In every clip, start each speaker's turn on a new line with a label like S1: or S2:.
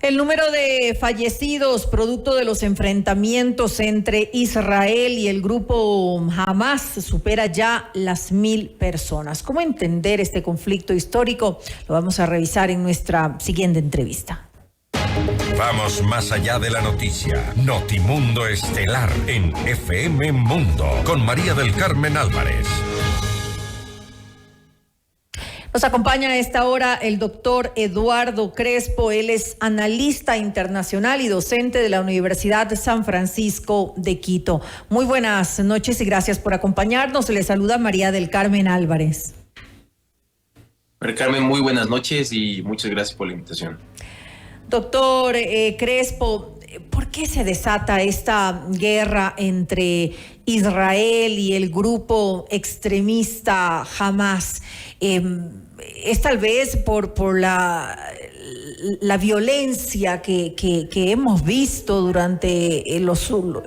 S1: El número de fallecidos producto de los enfrentamientos entre Israel y el grupo Hamas supera ya las 1,000 personas. ¿Cómo entender este conflicto histórico? Lo vamos a revisar en nuestra siguiente entrevista.
S2: Vamos más allá de la noticia. Notimundo Estelar en FM Mundo con María del Carmen Álvarez.
S1: Nos acompaña a esta hora el doctor Eduardo Crespo. Él es analista internacional y docente de la Universidad de San Francisco de Quito. Muy buenas noches y gracias por acompañarnos. Le saluda María del Carmen Álvarez.
S3: María Carmen, muy buenas noches y muchas gracias por la invitación.
S1: Doctor Crespo, ¿por qué se desata esta guerra entre Israel y el grupo extremista Hamas? Es tal vez por la violencia que hemos visto durante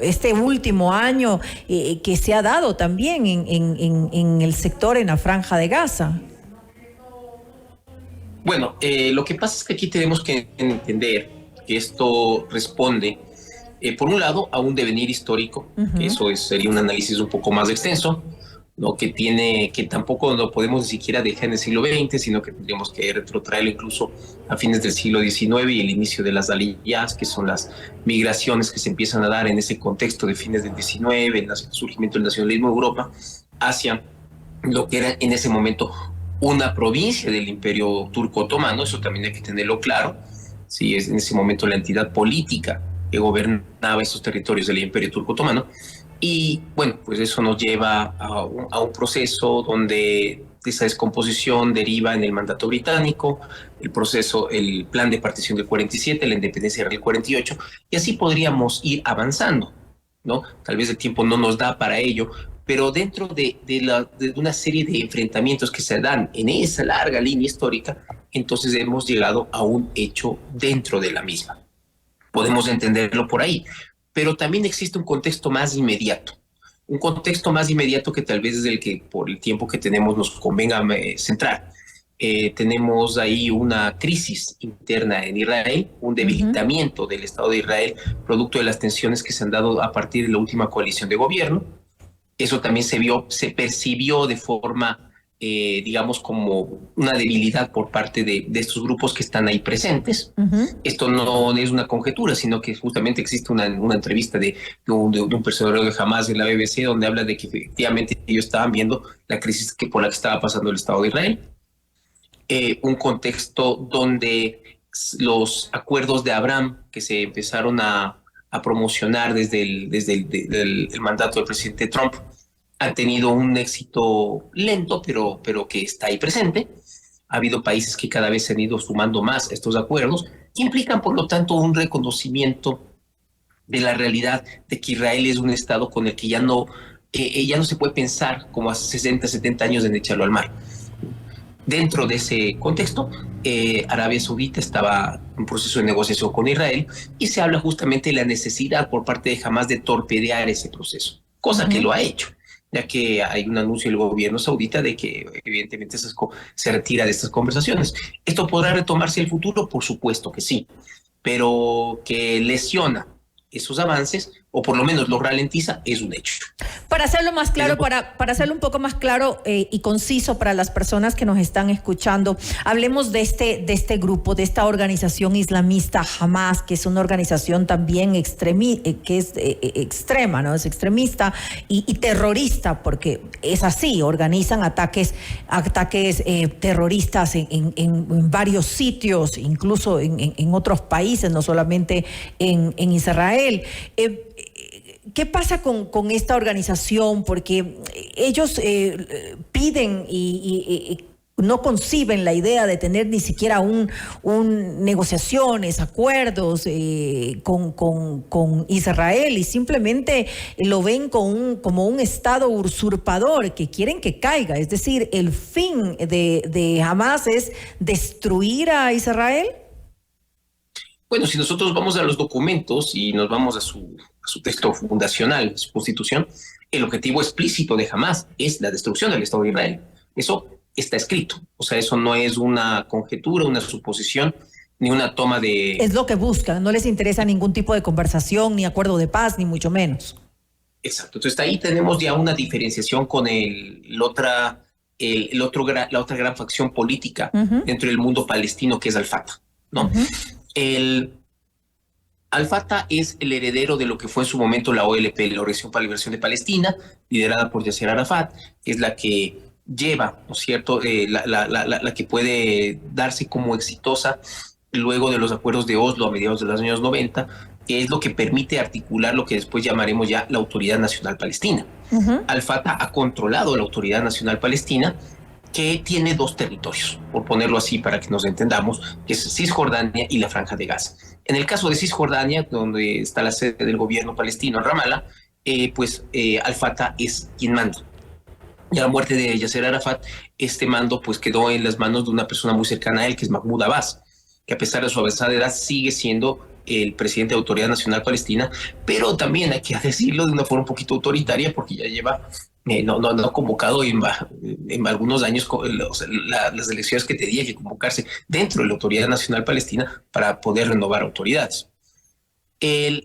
S1: este último año, que se ha dado también en el sector, en la Franja de Gaza.
S3: Bueno, lo que pasa es que aquí tenemos que entender que esto responde, por un lado, a un devenir histórico, que eso sería un análisis un poco más extenso, ¿no? Que tampoco lo podemos ni siquiera dejar en el siglo XX, sino que tendríamos que retrotraerlo incluso a fines del siglo XIX y el inicio de las aliyas, que son las migraciones que se empiezan a dar en ese contexto de fines del XIX, en el surgimiento del nacionalismo de Europa, hacia lo que era en ese momento una provincia del Imperio Turco Otomano. Eso también hay que tenerlo claro. Sí, es en ese momento la entidad política que gobernaba esos territorios del Imperio Turco Otomano. Y bueno, pues eso nos lleva a un proceso donde esa descomposición deriva en el mandato británico, el plan de partición del 47, la independencia del 48, y así podríamos ir avanzando, ¿no? Tal vez el tiempo no nos da para ello, pero dentro de una serie de enfrentamientos que se dan en esa larga línea histórica, entonces hemos llegado a un hecho dentro de la misma. Podemos entenderlo por ahí, pero también existe un contexto más inmediato. Un contexto más inmediato que tal vez es el que por el tiempo que tenemos nos convenga centrar. Tenemos ahí una crisis interna en Israel, un debilitamiento del Estado de Israel, producto de las tensiones que se han dado a partir de la última coalición de gobierno. Eso también se percibió de forma, digamos, como una debilidad por parte de estos grupos que están ahí presentes. Esto no es una conjetura, sino que justamente existe una entrevista de un personaje de Hamas en la BBC, donde habla de que efectivamente ellos estaban viendo la crisis por la que estaba pasando el Estado de Israel. Un contexto donde los acuerdos de Abraham, que se empezaron a promocionar desde el mandato del presidente Trump, han tenido un éxito lento, pero que está ahí presente. Ha habido países que cada vez se han ido sumando más a estos acuerdos, que implican, por lo tanto, un reconocimiento de la realidad de que Israel es un Estado con el que ya no se puede pensar como hace 60, 70 años en echarlo al mar. Dentro de ese contexto, Arabia Saudita estaba en proceso de negociación con Israel y se habla justamente de la necesidad por parte de Hamas de torpedear ese proceso, cosa que lo ha hecho, ya que hay un anuncio del gobierno saudita de que evidentemente se retira de estas conversaciones. ¿Esto podrá retomarse en el futuro? Por supuesto que sí, pero que lesiona esos avances, o por lo menos lo ralentiza, es un hecho.
S1: Para hacerlo más claro, para hacerlo un poco más claro y conciso para las personas que nos están escuchando, hablemos de este grupo, de esta organización islamista Hamas, que es una organización también que es extrema, ¿no? Es extremista y terrorista, porque es así, organizan ataques terroristas en varios sitios, incluso en otros países, no solamente en Israel. ¿Qué pasa con esta organización? Porque ellos piden y no conciben la idea de tener ni siquiera negociaciones, acuerdos con Israel, y simplemente lo ven como un Estado usurpador que quieren que caiga. Es decir, el fin de Hamas es destruir a Israel.
S3: Bueno, si nosotros vamos a los documentos y nos vamos a su texto fundacional, su constitución, el objetivo explícito de Hamas es la destrucción del Estado de Israel. Eso está escrito. O sea, eso no es una conjetura, una suposición, ni una toma de...
S1: Es lo que buscan, no les interesa ningún tipo de conversación, ni acuerdo de paz, ni mucho menos.
S3: Exacto. Entonces ahí tenemos ya una diferenciación con la otra gran facción política dentro del mundo palestino, que es Al-Fatah, ¿no? El Al-Fatah es el heredero de lo que fue en su momento la OLP, la Organización para la Liberación de Palestina, liderada por Yasser Arafat, que es la que lleva, ¿no es cierto?, la que puede darse como exitosa luego de los acuerdos de Oslo a mediados de los años 90, que es lo que permite articular lo que después llamaremos ya la Autoridad Nacional Palestina. Al-Fatah ha controlado la Autoridad Nacional Palestina, que tiene dos territorios, por ponerlo así para que nos entendamos, que es Cisjordania y la Franja de Gaza. En el caso de Cisjordania, donde está la sede del gobierno palestino en Ramallah, Al-Fatah es quien manda. Y a la muerte de Yasser Arafat, este mando pues quedó en las manos de una persona muy cercana a él, que es Mahmoud Abbas, que a pesar de su avanzada edad sigue siendo el presidente de Autoridad Nacional Palestina, pero también hay que decirlo de una forma un poquito autoritaria, porque ya lleva no ha convocado en algunos años las elecciones que tenía que convocarse dentro de la Autoridad Nacional Palestina para poder renovar autoridades. En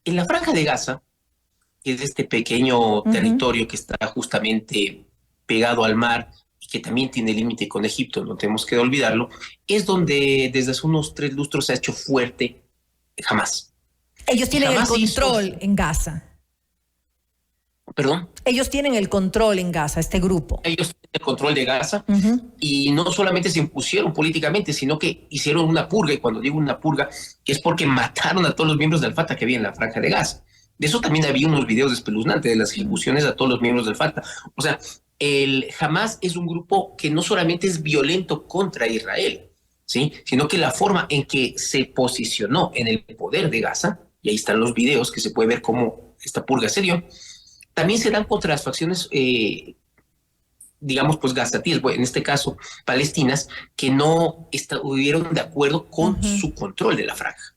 S3: la Franja de Gaza, que es este pequeño territorio que está justamente pegado al mar y que también tiene límite con Egipto, no tenemos que olvidarlo, es donde desde hace unos 3 lustros se ha hecho fuerte Hamás.
S1: Ellos tienen el control en Gaza.
S3: ¿Perdón?
S1: Ellos tienen el control en Gaza, este grupo.
S3: Ellos tienen el control de Gaza y no solamente se impusieron políticamente, sino que hicieron una purga, y cuando digo una purga, es porque mataron a todos los miembros del Fatah que había en la Franja de Gaza. De eso también había unos videos espeluznantes de las ejecuciones a todos los miembros del Fatah. O sea, el Hamás es un grupo que no solamente es violento contra Israel, ¿sí?, sino que la forma en que se posicionó en el poder de Gaza, y ahí están los videos que se puede ver cómo esta purga se dio, también se dan contra las facciones, digamos, pues gazatíes, bueno, en este caso palestinas, que no estuvieron de acuerdo con su control de la franja.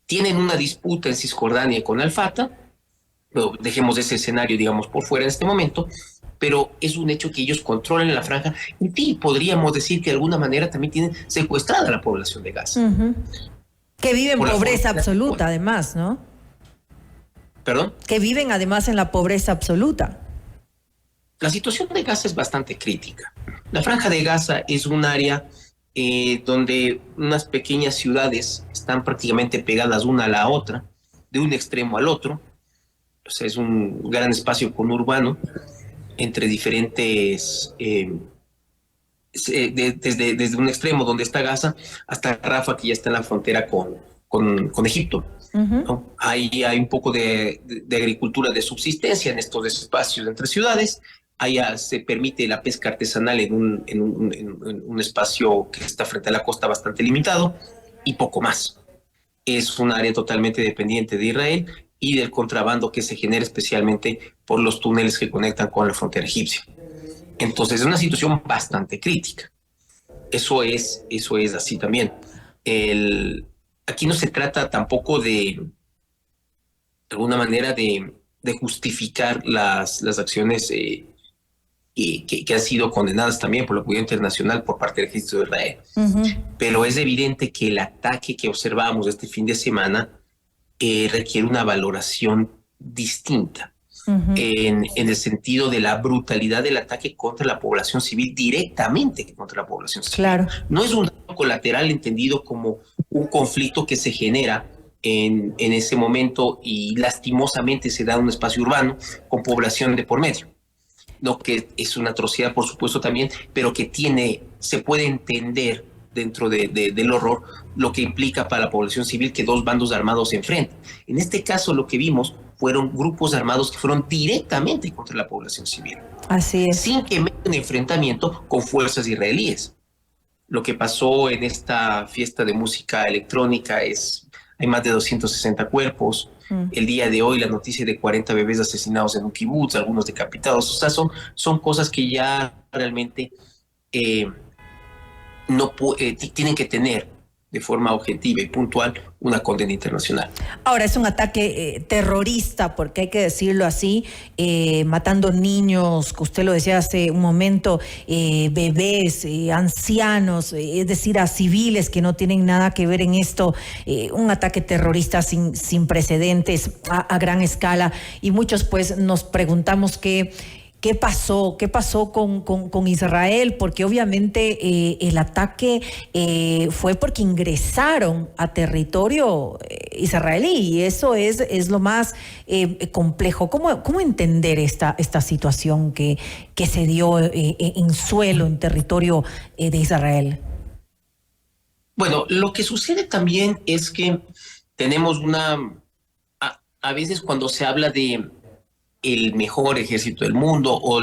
S3: Tienen una disputa en Cisjordania con Al-Fatah, pero dejemos ese escenario, digamos, por fuera en este momento, pero es un hecho que ellos controlan la franja y podríamos decir que de alguna manera también tienen secuestrada a la población de Gaza.
S1: Que vive en pobreza absoluta, además, ¿no?
S3: ¿Perdón?
S1: Que viven además en la pobreza absoluta.
S3: La situación de Gaza es bastante crítica. La Franja de Gaza es un área donde unas pequeñas ciudades están prácticamente pegadas una a la otra, de un extremo al otro. O sea, es un gran espacio conurbano entre diferentes... desde un extremo donde está Gaza hasta Rafah, que ya está en la frontera con Egipto. ¿No? Ahí hay un poco de agricultura de subsistencia en estos espacios entre ciudades. Allá se permite la pesca artesanal en un espacio que está frente a la costa bastante limitado y poco más. Es un área totalmente dependiente de Israel y del contrabando que se genera especialmente por los túneles que conectan con la frontera egipcia. Entonces es una situación bastante crítica. Eso es así también. Aquí no se trata tampoco de alguna manera de justificar las acciones que han sido condenadas también por la comunidad internacional por parte del ejército de Israel. Pero es evidente que el ataque que observamos este fin de semana requiere una valoración distinta. En el sentido de la brutalidad del ataque contra la población civil, directamente contra la población civil.
S1: Claro.
S3: No es un daño colateral entendido como un conflicto que se genera en ese momento y lastimosamente se da en un espacio urbano con población de por medio. Lo que es una atrocidad, por supuesto, también, pero que se puede entender dentro del horror lo que implica para la población civil que dos bandos armados se enfrenten. En este caso lo que vimos fueron grupos armados que fueron directamente contra la población civil.
S1: Así es.
S3: Sin que metan enfrentamiento con fuerzas israelíes. Lo que pasó en esta fiesta de música electrónica hay más de 260 cuerpos. El día de hoy la noticia de 40 bebés asesinados en un kibutz, algunos decapitados. O sea, son cosas que ya realmente tienen que tener de forma objetiva y puntual una condena internacional.
S1: Ahora, es un ataque terrorista, porque hay que decirlo así, matando niños, que usted lo decía hace un momento, bebés, ancianos, es decir, a civiles que no tienen nada que ver en esto, un ataque terrorista sin precedentes a gran escala, y muchos pues nos preguntamos ¿qué pasó con Israel? Porque obviamente el ataque fue porque ingresaron a territorio israelí, y eso es lo más complejo. ¿Cómo entender esta situación que se dio en suelo, en territorio de Israel?
S3: Bueno, lo que sucede también es que tenemos a veces cuando se habla de el mejor ejército del mundo o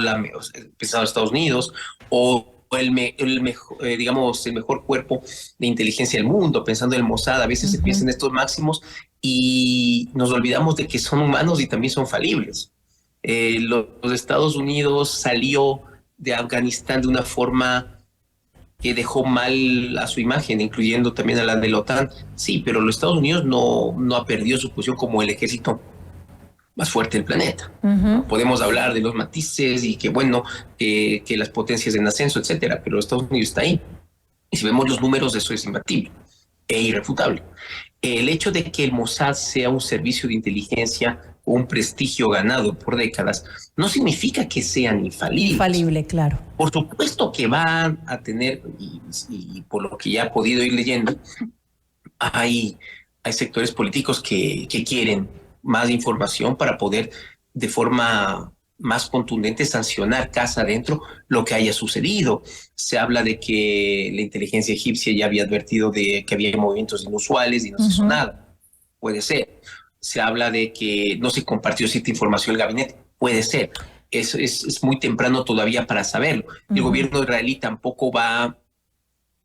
S3: empezado Estados Unidos o el mejor cuerpo de inteligencia del mundo, pensando en el Mossad, a veces se piensa en estos máximos y nos olvidamos de que son humanos y también son falibles. Los Estados Unidos salió de Afganistán de una forma que dejó mal a su imagen, incluyendo también a la de la OTAN. Sí, pero los Estados Unidos no ha perdido su posición como el ejército más fuerte del planeta. Podemos hablar de los matices y que las potencias en ascenso, etcétera, pero Estados Unidos está ahí. Y si vemos los números, eso es imbatible e irrefutable. El hecho de que el Mossad sea un servicio de inteligencia con un prestigio ganado por décadas no significa que sean infalibles.
S1: Infalible, claro.
S3: Por supuesto que van a tener, y por lo que ya he podido ir leyendo, hay sectores políticos que quieren más información para poder de forma más contundente sancionar casa adentro lo que haya sucedido. Se habla de que la inteligencia egipcia ya había advertido de que había movimientos inusuales y no se hizo nada. Puede ser. Se habla de que no se compartió cierta información en el gabinete. Puede ser. Es muy temprano todavía para saberlo. El gobierno israelí tampoco va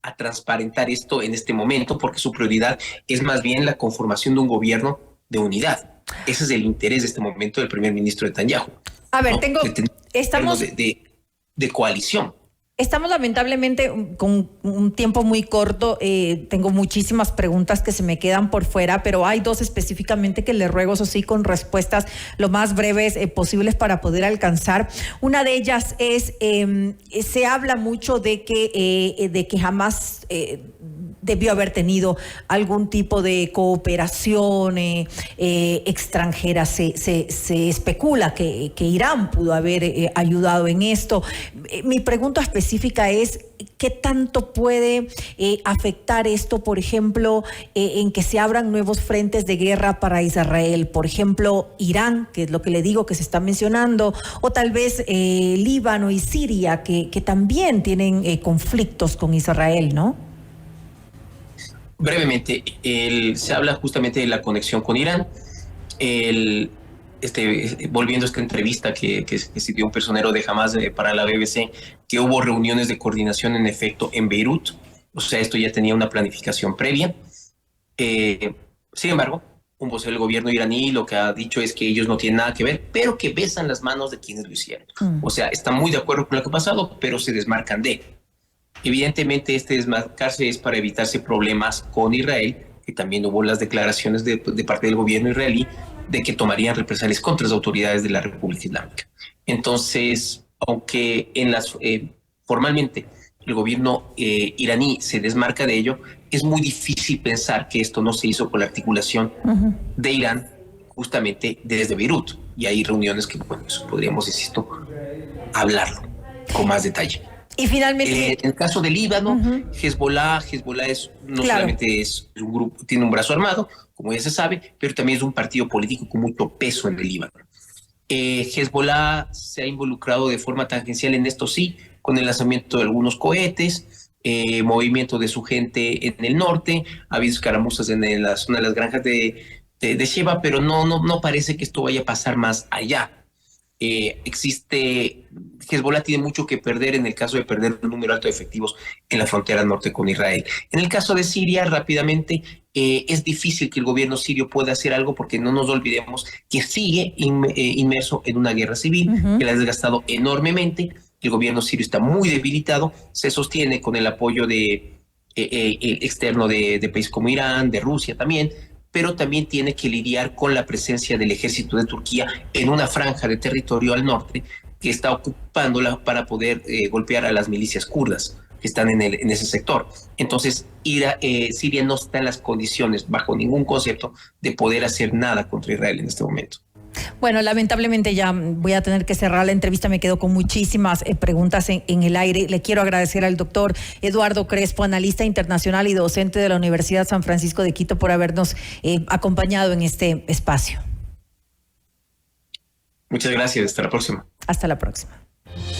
S3: a transparentar esto en este momento porque su prioridad es más bien la conformación de un gobierno de unidad. Ese es el interés de este momento del primer ministro Netanyahu.
S1: A ver,
S3: ¿no? Estamos de coalición.
S1: Estamos lamentablemente con un tiempo muy corto. Tengo muchísimas preguntas que se me quedan por fuera, pero hay dos específicamente que le ruego, eso sí, con respuestas lo más breves posibles para poder alcanzar. Una de ellas es, se habla mucho de que Hamás debió haber tenido algún tipo de cooperación extranjera. Se especula que Irán pudo haber ayudado en esto. Mi pregunta específica es, ¿qué tanto puede afectar esto, por ejemplo, en que se abran nuevos frentes de guerra para Israel? Por ejemplo, Irán, que es lo que le digo que se está mencionando, o tal vez Líbano y Siria, que también tienen conflictos con Israel, ¿no?
S3: Brevemente, se habla justamente de la conexión con Irán. Volviendo a esta entrevista que se dio un personero de Hamás para la BBC, que hubo reuniones de coordinación en efecto en Beirut. O sea, esto ya tenía una planificación previa. Sin embargo, un vocero del gobierno iraní lo que ha dicho es que ellos no tienen nada que ver, pero que besan las manos de quienes lo hicieron. O sea, están muy de acuerdo con lo que ha pasado, pero se desmarcan de él. Evidentemente, este desmarcarse es para evitarse problemas con Israel, que también hubo las declaraciones de parte del gobierno israelí de que tomarían represalias contra las autoridades de la República Islámica. Entonces, aunque formalmente el gobierno iraní se desmarca de ello, es muy difícil pensar que esto no se hizo con la articulación de Irán justamente desde Beirut. Y hay reuniones que, bueno, eso podríamos, insisto, hablarlo con más detalle.
S1: Y finalmente,
S3: en el caso del Líbano, Hezbollah no solamente es un grupo, tiene un brazo armado, como ya se sabe, pero también es un partido político con mucho peso en el Líbano. Hezbollah se ha involucrado de forma tangencial en esto, sí, con el lanzamiento de algunos cohetes, movimiento de su gente en el norte, ha habido escaramuzas en la zona de las granjas de Sheba, pero no parece que esto vaya a pasar más allá. Hezbollah tiene mucho que perder en el caso de perder un número alto de efectivos en la frontera norte con Israel. En el caso de Siria, rápidamente, es difícil que el gobierno sirio pueda hacer algo porque no nos olvidemos que sigue inmerso en una guerra civil que la ha desgastado enormemente. El gobierno sirio está muy debilitado, se sostiene con el apoyo de externo de países como Irán, de Rusia también, pero también tiene que lidiar con la presencia del ejército de Turquía en una franja de territorio al norte que está ocupándola para poder golpear a las milicias kurdas que están en ese sector. Entonces, Siria no está en las condiciones, bajo ningún concepto, de poder hacer nada contra Israel en este momento.
S1: Bueno, lamentablemente ya voy a tener que cerrar la entrevista. Me quedo con muchísimas preguntas en el aire. Le quiero agradecer al doctor Eduardo Crespo, analista internacional y docente de la Universidad San Francisco de Quito, por habernos acompañado en este espacio.
S3: Muchas gracias. Hasta la próxima.
S1: Hasta la próxima.